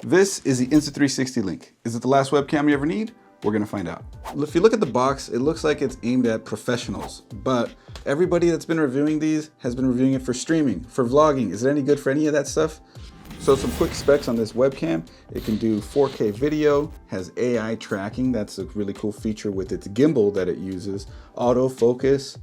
This is the Insta360 LINK. Is it the last webcam you ever need? We're gonna find out. If you look at the box, it looks like it's aimed at professionals, but everybody that's been reviewing these has been reviewing it for streaming, for vlogging. Is it any good for any of that stuff? So some quick specs on this webcam. It can do 4K video, has AI tracking. That's a really cool feature with its gimbal that it uses. Autofocus,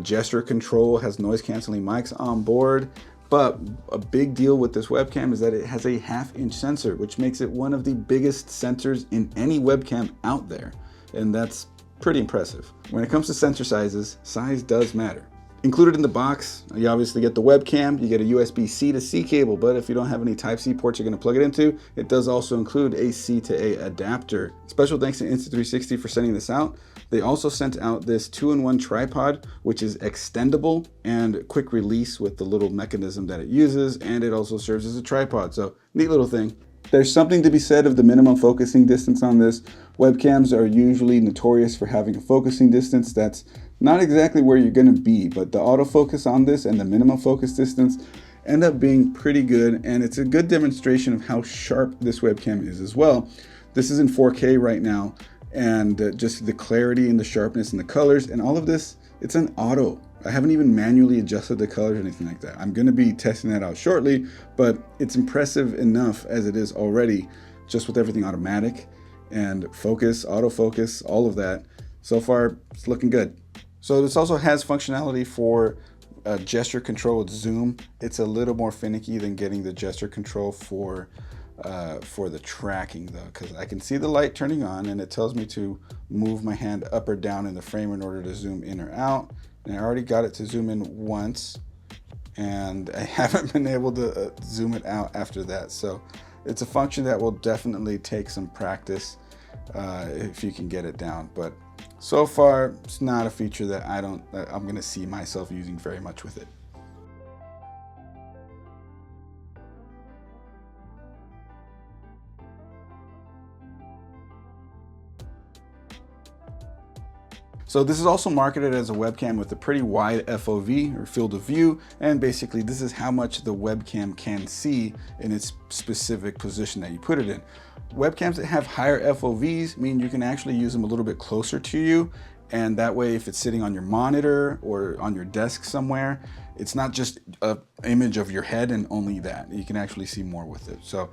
gesture control, has noise canceling mics on board. But a big deal with this webcam is that it has a 1/2-inch sensor, which makes it one of the biggest sensors in any webcam out there. And that's pretty impressive. When it comes to sensor sizes, size does matter. Included in the box, you obviously get the webcam, you get a USB-C to C cable, but if you don't have any Type-C ports you're gonna plug it into, it does also include a C to A adapter. Special thanks to Insta360 for sending this out. They also sent out this 2-in-1 tripod, which is extendable and quick release with the little mechanism that it uses, and it also serves as a tripod, so neat little thing. There's something to be said of the minimum focusing distance on this. Webcams are usually notorious for having a focusing distance that's not exactly where you're gonna be, but the autofocus on this and the minimum focus distance end up being pretty good, and it's a good demonstration of how sharp this webcam is as well. This is in 4K right now, and just the clarity and the sharpness and the colors and all of this, it's an auto. I haven't even manually adjusted the colors or anything like that. I'm gonna be testing that out shortly, but it's impressive enough as it is already, just with everything automatic and focus, autofocus, all of that. So far, it's looking good. So this also has functionality for gesture control with zoom. It's a little more finicky than getting the gesture control for the tracking though, because I can see the light turning on and it tells me to move my hand up or down in the frame in order to zoom in or out. And I already got it to zoom in once and I haven't been able to zoom it out after that. So it's a function that will definitely take some practice if you can get it down. But so far, it's not a feature that I'm gonna see myself using very much with it. So this is also marketed as a webcam with a pretty wide FOV, or field of view, and basically this is how much the webcam can see in its specific position that you put it in. Webcams that have higher FOVs mean you can actually use them a little bit closer to you, and that way if it's sitting on your monitor or on your desk somewhere, it's not just an image of your head and only that. You can actually see more with it. So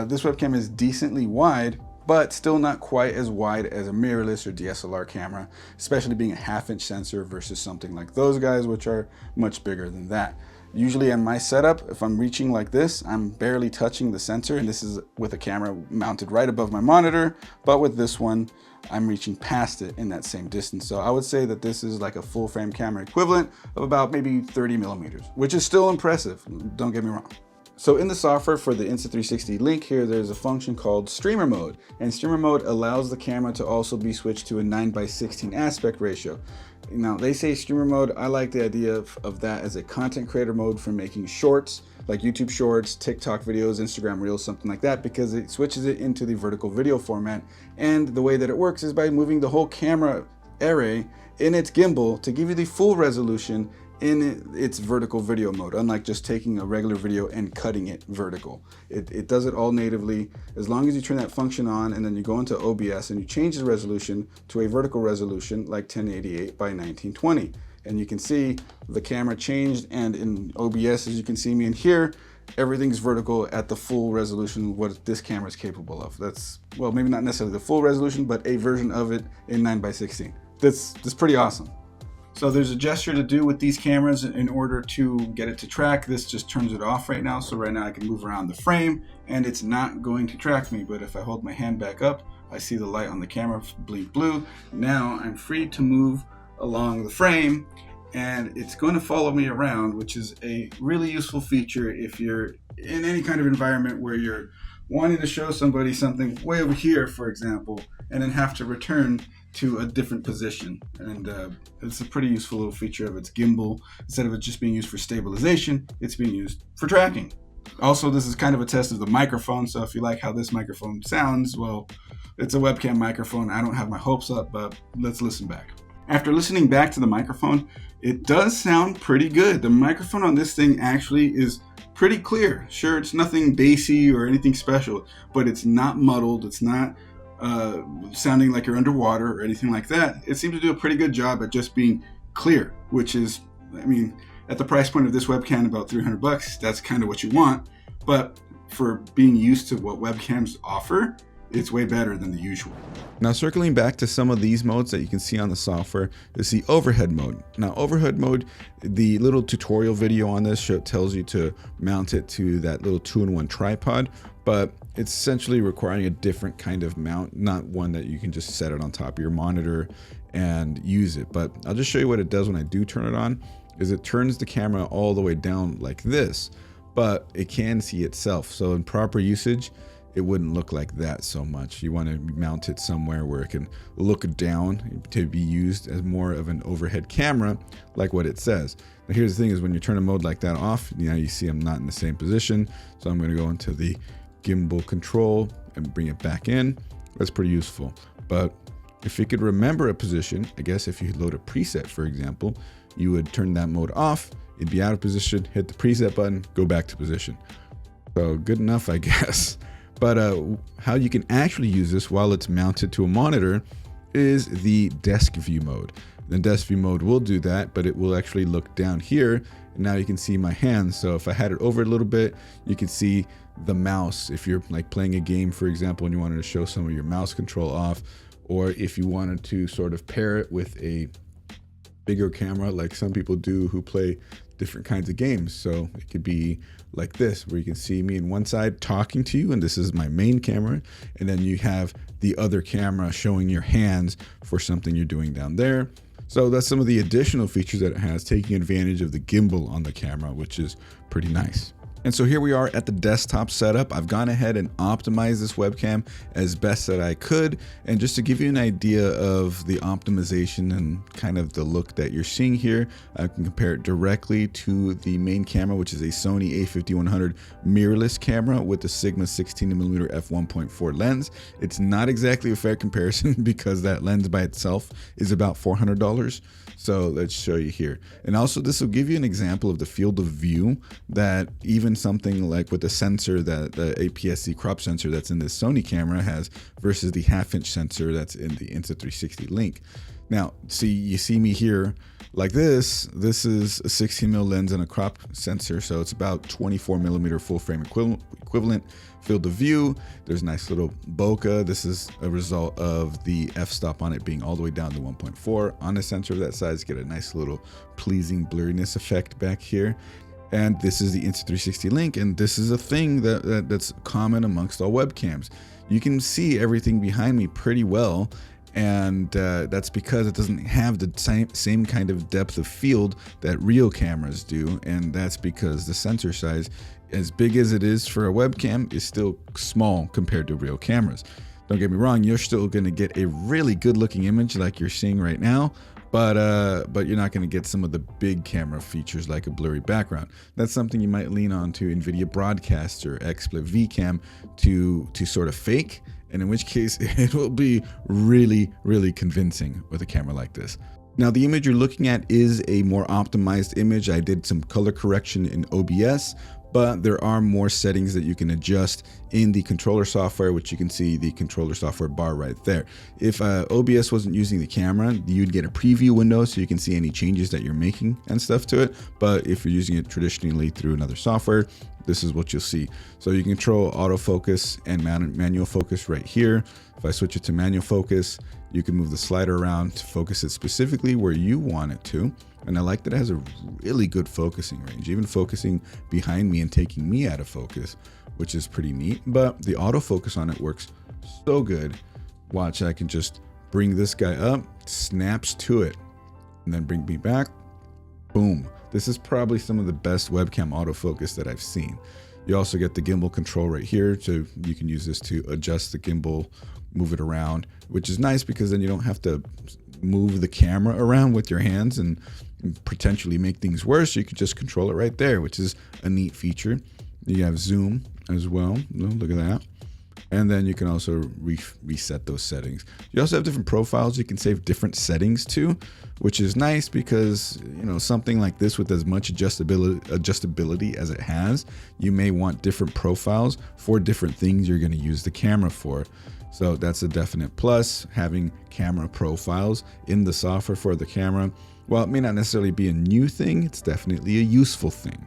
this webcam is decently wide, but still not quite as wide as a mirrorless or DSLR camera, especially being a 1/2-inch sensor versus something like those guys, which are much bigger than that. Usually in my setup, if I'm reaching like this, I'm barely touching the sensor, and this is with a camera mounted right above my monitor, but with this one, I'm reaching past it in that same distance. So I would say that this is like a full frame camera equivalent of about maybe 30 millimeters, which is still impressive, don't get me wrong. So in the software for the Insta360 LINK here, there's a function called streamer mode, and streamer mode allows the camera to also be switched to a 9:16 aspect ratio. Now they say streamer mode, I like the idea of that as a content creator mode for making shorts, like YouTube shorts, TikTok videos, Instagram reels, something like that, because it switches it into the vertical video format. And the way that it works is by moving the whole camera array in its gimbal to give you the full resolution in its vertical video mode, unlike just taking a regular video and cutting it vertical. It does it all natively. As long as you turn that function on and then you go into OBS and you change the resolution to a vertical resolution like 1088 by 1920. And you can see the camera changed, and in OBS, as you can see me in here, everything's vertical at the full resolution what this camera is capable of. That's, well, maybe not necessarily the full resolution, but a version of it in 9:16. That's pretty awesome. So there's a gesture to do with these cameras in order to get it to track. This just turns it off right now. So right now I can move around the frame and it's not going to track me. But if I hold my hand back up, I see the light on the camera blink blue. Now I'm free to move along the frame and it's going to follow me around, which is a really useful feature if you're in any kind of environment where you're wanting to show somebody something way over here, for example, and then have to return to a different position. And it's a pretty useful little feature of its gimbal. Instead of it just being used for stabilization, it's being used for tracking. Also, this is kind of a test of the microphone, so if you like how this microphone sounds, well, it's a webcam microphone. I don't have my hopes up, but let's listen back. After listening back to the microphone, it does sound pretty good. The microphone on this thing actually is pretty clear. Sure, it's nothing bassy or anything special, but it's not muddled. It's not sounding like you're underwater or anything like that. It seems to do a pretty good job at just being clear, which is, I mean, at the price point of this webcam, about $300, that's kind of what you want. But for being used to what webcams offer, it's way better than the usual. Now, circling back to some of these modes that you can see on the software is the overhead mode. Now, overhead mode, the little tutorial video on this tells you to mount it to that little 2-in-1 tripod, but it's essentially requiring a different kind of mount, not one that you can just set it on top of your monitor and use it. But I'll just show you what it does when I do turn it on. Is it turns the camera all the way down like this, but it can see itself. So in proper usage, it wouldn't look like that so much. You want to mount it somewhere where it can look down to be used as more of an overhead camera, like what it says. Now here's the thing, is when you turn a mode like that off, now you see I'm not in the same position. So I'm going to go into the gimbal control and bring it back in. That's pretty useful. But if you could remember a position, I guess if you load a preset, for example, you would turn that mode off, it'd be out of position, hit the preset button, go back to position. So good enough, I guess. But how you can actually use this while it's mounted to a monitor is the desk view mode. The desk view mode will do that, but it will actually look down here. And now you can see my hands. So if I had it over a little bit, you can see the mouse. If you're like playing a game, for example, and you wanted to show some of your mouse control off, or if you wanted to sort of pair it with a bigger camera, like some people do who play different kinds of games. So it could be like this, where you can see me on one side talking to you, and this is my main camera, and then you have the other camera showing your hands for something you're doing down there. So that's some of the additional features that it has, taking advantage of the gimbal on the camera, which is pretty nice. And so here we are at the desktop setup. I've gone ahead and optimized this webcam as best that I could. And just to give you an idea of the optimization and kind of the look that you're seeing here, I can compare it directly to the main camera, which is a Sony a5100 mirrorless camera with the Sigma 16mm f1.4 lens. It's not exactly a fair comparison because that lens by itself is about $400. So let's show you here. And also this will give you an example of the field of view that even something like with the sensor, that the APS-C crop sensor that's in this Sony camera has versus the 1/2-inch sensor that's in the Insta360 LINK. Now, see, you see me here like this. This is a 16mm lens and a crop sensor, so it's about 24mm full frame equivalent field of view. There's a nice little bokeh. This is a result of the f-stop on it being all the way down to 1.4 on a sensor of that size. Get a nice little pleasing blurriness effect back here. And this is the Insta360 LINK, and this is a thing that's common amongst all webcams. You can see everything behind me pretty well, and that's because it doesn't have the same kind of depth of field that real cameras do, and that's because the sensor size, as big as it is for a webcam, is still small compared to real cameras. Don't get me wrong, you're still going to get a really good looking image like you're seeing right now, but you're not going to get some of the big camera features like a blurry background. That's something you might lean on to NVIDIA Broadcast or XSplit VCam to sort of fake, and in which case it will be really, really convincing with a camera like this. Now, the image you're looking at is a more optimized image. I did some color correction in OBS, but there are more settings that you can adjust in the controller software, which you can see the controller software bar right there. If OBS wasn't using the camera, you'd get a preview window so you can see any changes that you're making and stuff to it. But if you're using it traditionally through another software, this is what you'll see. So you can control autofocus and manual focus right here. If I switch it to manual focus, you can move the slider around to focus it specifically where you want it to. And I like that it has a really good focusing range, even focusing behind me and taking me out of focus, which is pretty neat. But the autofocus on it works so good. Watch, I can just bring this guy up, snaps to it, and then bring me back. Boom. This is probably some of the best webcam autofocus that I've seen. You also get the gimbal control right here, so you can use this to adjust the gimbal, move it around, which is nice because then you don't have to move the camera around with your hands and potentially make things worse. You could just control it right there, which is a neat feature. You have zoom as well. Look at that. And then you can also reset those settings. You also have different profiles. You can save different settings too, which is nice because, you know, something like this with as much adjustability as it has, you may want different profiles for different things you're going to use the camera for. So that's a definite plus, having camera profiles in the software for the camera. While it may not necessarily be a new thing, it's definitely a useful thing.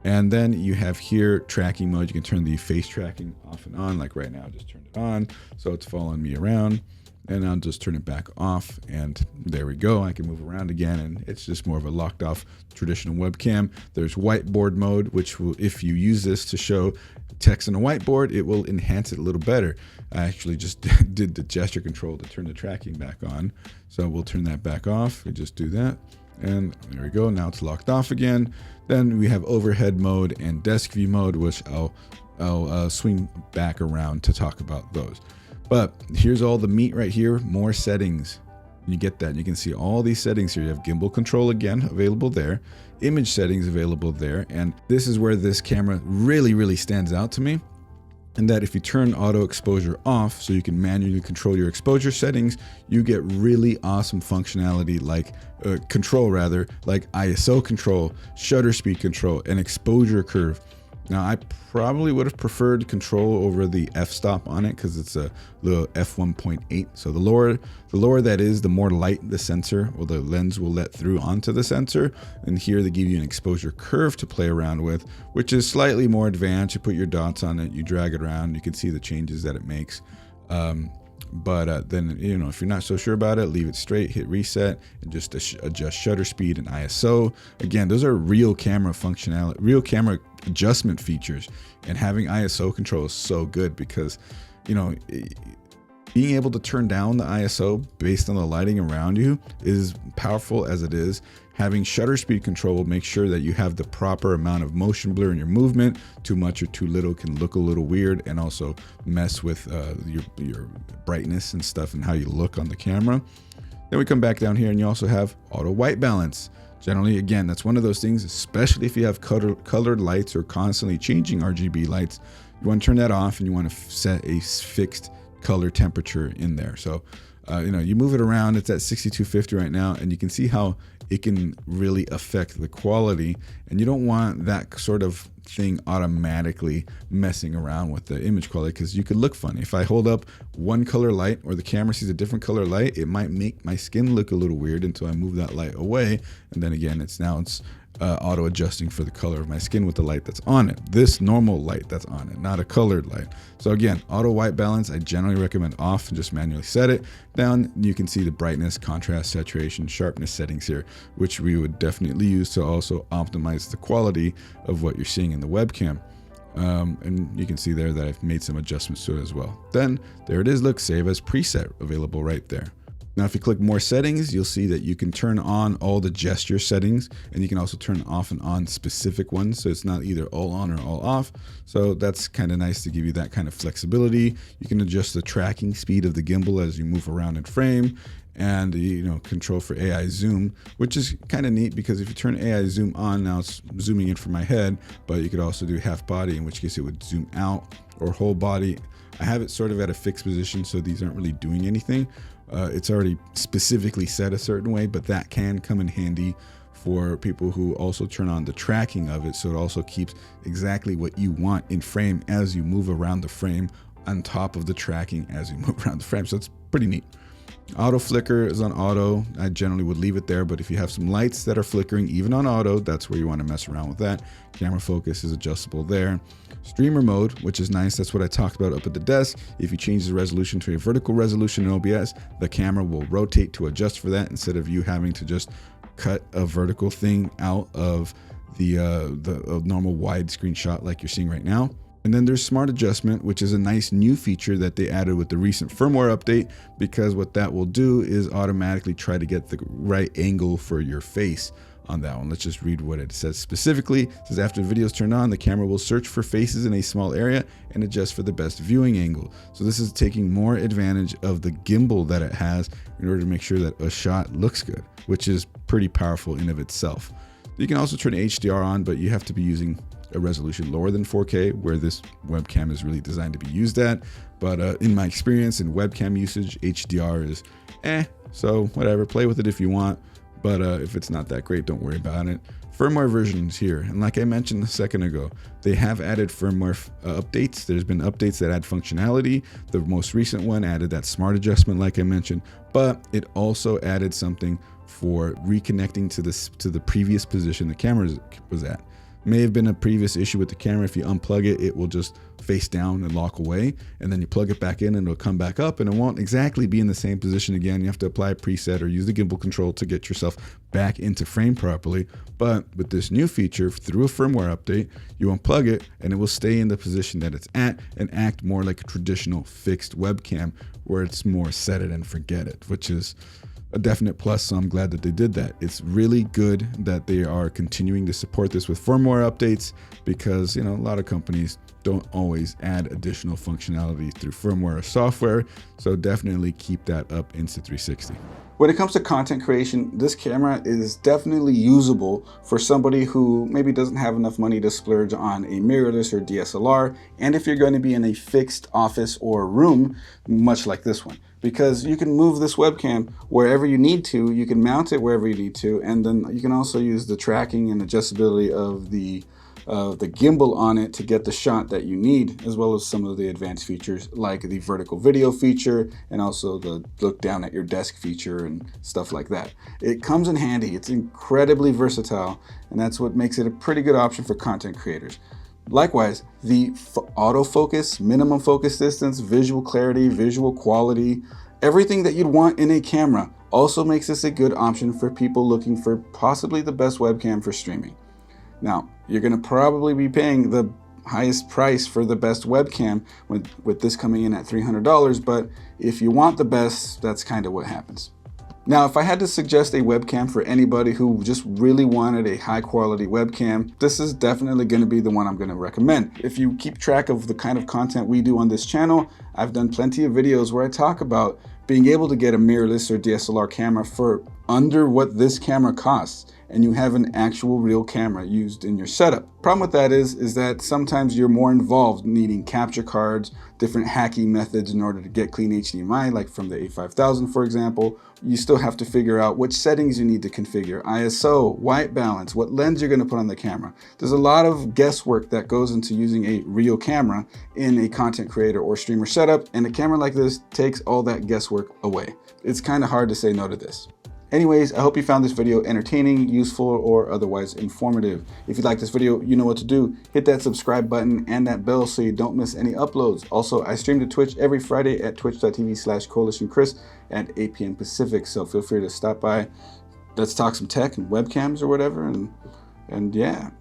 And then you have here tracking mode. You can turn the face tracking off and on. Like right now, I just turned it on, so it's following me around. And I'll just turn it back off, and there we go. I can move around again, and it's just more of a locked off traditional webcam. There's whiteboard mode, which will, if you use this to show text on a whiteboard, it will enhance it a little better. I actually just did the gesture control to turn the tracking back on. So we'll turn that back off. We just do that. And there we go. Now it's locked off again. Then we have overhead mode and desk view mode, which I'll swing back around to talk about those. But here's all the meat right here, more settings. You get that. You can see all these settings here. You have gimbal control again available there, image settings available there. And this is where this camera really stands out to me. And that if you turn auto exposure off, so you can manually control your exposure settings, you get really awesome functionality like control rather, like ISO control, shutter speed control, and exposure curve. Now, I probably would have preferred control over the f-stop on it because it's a little f1.8. So the lower that is, the more light the sensor or the lens will let through onto the sensor. And here they give you an exposure curve to play around with, which is slightly more advanced. You put your dots on it, you drag it around, you can see the changes that it makes. But then, you know, if you're not so sure about it, leave it straight, hit reset, and just adjust shutter speed and ISO. Again, those are real camera functionality, real camera adjustment features. And having ISO control is so good because, you know, being able to turn down the ISO based on the lighting around you is powerful as it is. Having shutter speed control will make sure that you have the proper amount of motion blur in your movement. Too much or too little can look a little weird and also mess with your brightness and stuff and how you look on the camera. Then we come back down here and you also have auto white balance. Generally, again, that's one of those things, especially if you have colored lights or constantly changing RGB lights, you want to turn that off and you want to set a fixed color temperature in there. So, you know, you move it around, it's at 6250 right now, and you can see how it can really affect the quality. And you don't want that sort of thing automatically messing around with the image quality because you could look funny. If I hold up one color light or the camera sees a different color light, it might make my skin look a little weird until I move that light away. And then again, it's auto adjusting for the color of my skin with the light that's on it. This normal light that's on it, not a colored light. So again, auto white balance, I generally recommend off and just manually set it. Down, you can see the brightness, contrast, saturation, sharpness settings here, which we would definitely use to also optimize the quality of what you're seeing in the webcam. And you can see there that I've made some adjustments to it as well. Then there it is, look, save as preset available right there. Now, if you click more settings, you'll see that you can turn on all the gesture settings, and you can also turn off and on specific ones. So it's not either all on or all off. So that's kind of nice to give you that kind of flexibility. You can adjust the tracking speed of the gimbal as you move around in frame, and, you know, control for AI zoom, which is kind of neat because if you turn AI zoom on, now it's zooming in for my head, but you could also do half body, in which case it would zoom out, or whole body. I have it sort of at a fixed position, so these aren't really doing anything. It's already specifically set a certain way, but that can come in handy for people who also turn on the tracking of it. So it also keeps exactly what you want in frame as you move around the frame on top of the tracking as you move around the frame. So it's pretty neat. Auto flicker is on auto. I generally would leave it there, but if you have some lights that are flickering even on auto, that's where you want to mess around with that. Camera focus is adjustable there. Streamer mode, which is nice, that's what I talked about up at the desk. If you change the resolution to a vertical resolution in OBS, the camera will rotate to adjust for that instead of you having to just cut a vertical thing out of the normal widescreen shot like you're seeing right now. And then there's smart adjustment, which is a nice new feature that they added with the recent firmware update, because what that will do is automatically try to get the right angle for your face on that one. Let's just read what it says specifically. It says, after the video is turned on, the camera will search for faces in a small area and adjust for the best viewing angle. So this is taking more advantage of the gimbal that it has in order to make sure that a shot looks good, which is pretty powerful in of itself. You can also turn HDR on, but you have to be using a resolution lower than 4K, where this webcam is really designed to be used at. But in my experience in webcam usage, HDR is so whatever, play with it if you want. But if it's not that great, don't worry about it. Firmware versions here, and like I mentioned a second ago, they have added firmware updates. There's been updates that add functionality. The most recent one added that smart adjustment, like I mentioned, but it also added something for reconnecting to the previous position the camera was at. May have been a previous issue with the camera. If you unplug it, it will just face down and lock away, and then you plug it back in and it'll come back up, and it won't exactly be in the same position again. You have to apply a preset or use the gimbal control to get yourself back into frame properly. But with this new feature, through a firmware update, you unplug it and it will stay in the position that it's at and act more like a traditional fixed webcam, where it's more set it and forget it, which is a definite plus. So I'm glad that they did that. It's really good that they are continuing to support this with firmware updates, because a lot of companies don't always add additional functionality through firmware or software. So definitely keep that up, Insta360. When it comes to content creation, this camera is definitely usable for somebody who maybe doesn't have enough money to splurge on a mirrorless or DSLR, and if you're going to be in a fixed office or room, much like this one, because you can move this webcam wherever you need to, you can mount it wherever you need to, and then you can also use the tracking and adjustability of the gimbal on it to get the shot that you need, as well as some of the advanced features like the vertical video feature and also the look down at your desk feature and stuff like that. It comes in handy. It's incredibly versatile, and that's what makes it a pretty good option for content creators. Likewise, the autofocus, minimum focus distance, visual clarity, visual quality, everything that you'd want in a camera also makes this a good option for people looking for possibly the best webcam for streaming. Now, you're going to probably be paying the highest price for the best webcam with this coming in at $300, but if you want the best, that's kind of what happens. Now, if I had to suggest a webcam for anybody who just really wanted a high quality webcam, this is definitely going to be the one I'm going to recommend. If you keep track of the kind of content we do on this channel, I've done plenty of videos where I talk about being able to get a mirrorless or DSLR camera for under what this camera costs, and you have an actual real camera used in your setup. Problem with that is that sometimes you're more involved needing capture cards, different hacking methods in order to get clean HDMI, like from the A5000 for example. You still have to figure out which settings you need to configure, ISO, white balance, what lens you're going to put on the camera. There's a lot of guesswork that goes into using a real camera in a content creator or streamer setup, and a camera like this takes all that guesswork away. It's kind of hard to say no to this. Anyways, I hope you found this video entertaining, useful, or otherwise informative. If you like this video, you know what to do. Hit that subscribe button and that bell so you don't miss any uploads. Also, I stream to Twitch every Friday at twitch.tv/coalitionchris at 8 p.m. Pacific, so feel free to stop by. Let's talk some tech and webcams or whatever, and yeah.